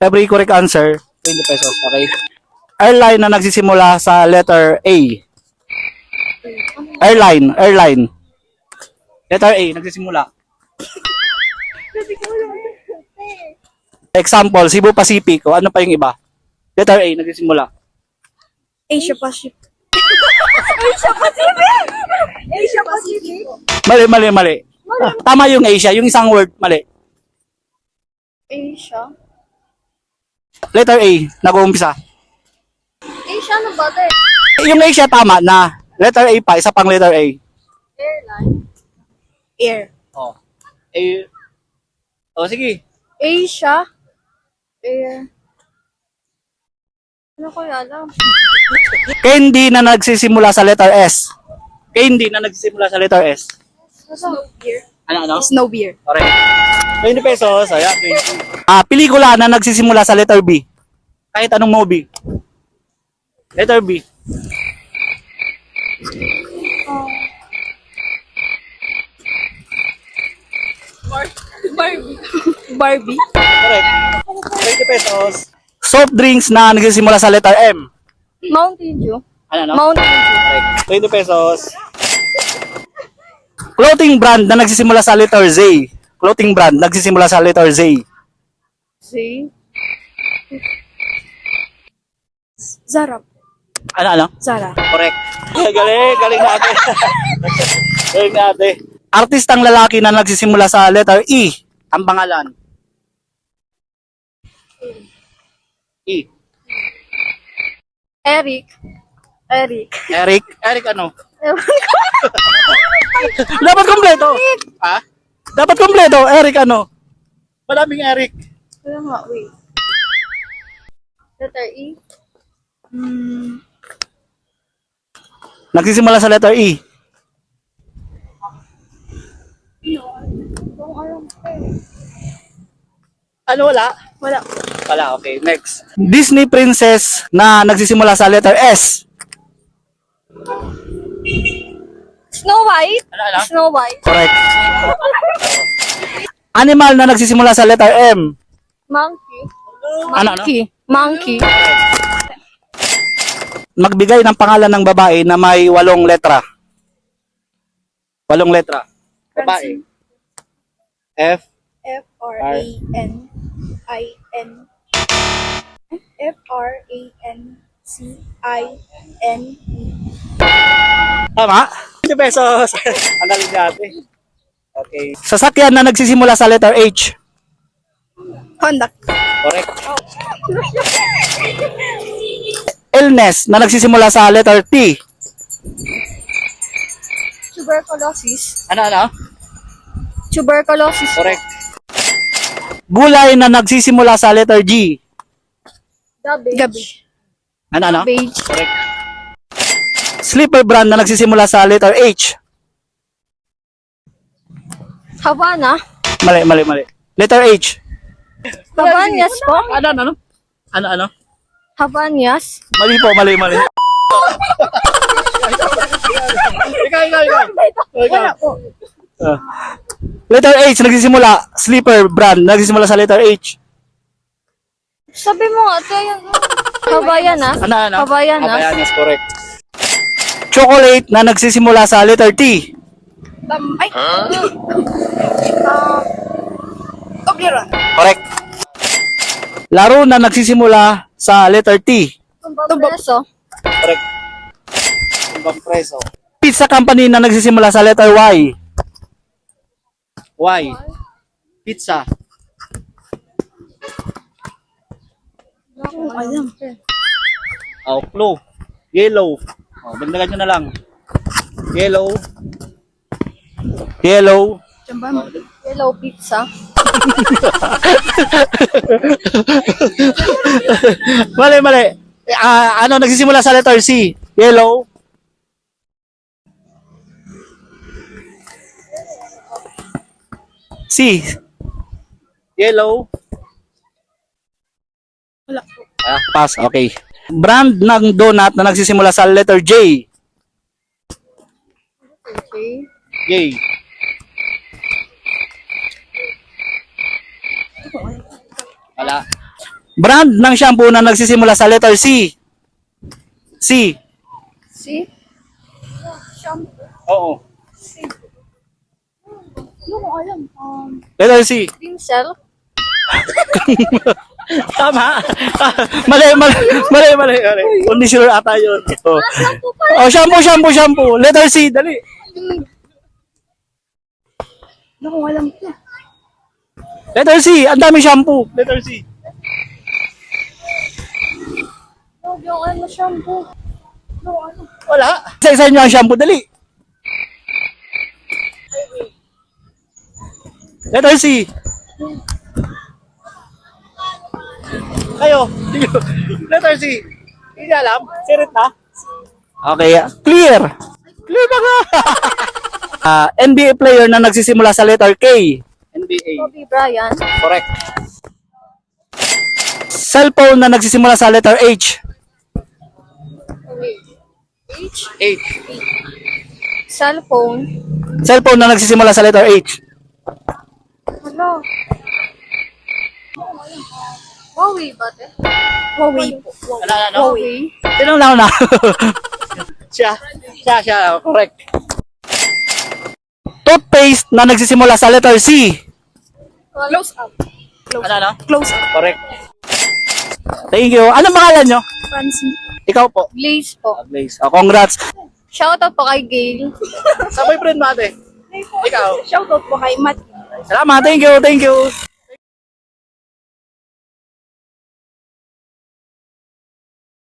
Every correct answer, 20 pesos. Okay. Airline na nagsisimula sa letter A. Airline. Letter A, nagsisimula. Example, Cebu Pacific. O ano pa yung iba? Letter A, nagsisimula. Asia Pacific. Asia Pacific! Asia Pacific! Mali. Tama yung Asia, yung isang word, mali. Asia? Letter A, nag-uumpisa. Asia, ano ba ito? Yung Asia tama na. Letter A pa, isa pang letter A. Airline. Air. Oh. A. Oh, sige. Asia. Air. Ano ko alam? Candy na nagsisimula sa letter S. Candy na nagsisimula sa letter S. Snow beer. Ano? Snow beer. Correct. 20 pesos. Ayan, 20. Pelikula na nagsisimula sa letter B. Kahit anong movie. Letter B. Barbie. Correct. 20 pesos. Soft drinks na nagsisimula sa letter M. Mountain Dew. Ano? Mountain Dew. Correct. 20 pesos. Clothing brand na nagsisimula sa letter Z. Clothing brand nagsisimula sa letter Z. See? Zara. Ano? Zara. Correct. Galing natin. Galing natin. Artistang lalaki na nagsisimula sa letter E. Ang pangalan. E. Eric. Eric ano? Dapat kompleto. Ha? Dapat kompleto. Eric ano? Maraming Eric. Ano nga, wait. Letter E. Nagsisimula sa letter E. Ano wala? Wala, okay. Next. Disney princess na nagsisimula sa letter S. Snow White. Ano? Snow White. Correct. Animal na nagsisimula sa letter M. Monkey. Ano? Monkey. Magbigay ng pangalan ng babae na may 8 letra. 8 letra. Babae. F. F-R-A-N-I-N. F-R-A-N-C-I-N-E. Tama? 20 pesos. Ang galing natin. Okay. Sasakyan na nagsisimula sa letter H. Honda. Correct. Illness na nagsisimula sa letter T. Tuberculosis. Ano? Tuberculosis. Correct. Gulay na nagsisimula sa letter G. Garbage. Ano? Garbage. Correct. Slipper brand na nagsisimula sa letter H. Havana. Mali. Letter H. Havanias po. Ano? Havanias. Mali po. Ikaw. Wala po. Letter H nagsisimula. Slipper brand nagsisimula sa letter H. Sabi mo nga, ito yung Havaianas. Ano? Havaianas. Havaianas, correct. Chocolate na nagsisimula sa letter T. Ay. Toblerone. Correct. Laro na nagsisimula sa letter T. Tumbapreso. Correct. Tumbang preso. Pizza company na nagsisimula sa letter Y. Y. Pizza. Alam. Oh, clue. Yellow. Oh, dagdagan nyo na lang. Yellow. Hello, pizza. Mali. Ano nagsisimula sa letter C? Yellow. C. Yellow. Wala. Pass. Okay. Brand ng donut na nagsisimula sa letter J. Okay. J. Wala. Brand ng shampoo na nagsisimula sa letter C. C. Si? Shampoo. Oo. Hindi ko alam. Letter C. Pincel? Tama. Mali. Conditioner ata yun. Oh. Shampoo pala. Shampoo. Letter C, dali. Hindi ko alam ito. Letter C, ang dami shampoo. Letter C. Hindi ko alam na shampoo. Hindi ko alam. Wala. Isa-isa nyo ang shampoo, dali. Letter C. Kayo. Letter C. Hindi niya alam. Sirit na. Okay. Clear. Clear na nga. NBA player na nagsisimula sa letter K. NBA. Kobe Bryant. Correct. Cellphone na nagsisimula sa letter H. H. H. Cellphone. Cellphone na nagsisimula sa letter H. Ano? Huawei ba ito? Huawei po. Huawei. Sino lang na? Siya. Correct. Toothpaste na nagsisimula sa letter C. Close up. Ano? Close up. Correct. Thank you. Anong pangalan nyo? Francine. Ikaw po. Glaze po. Blaze. Congrats. Shoutout po kay Gail. Sa boyfriend mo ate? Ikaw. Shoutout po kay Matt. Salamat. Thank you.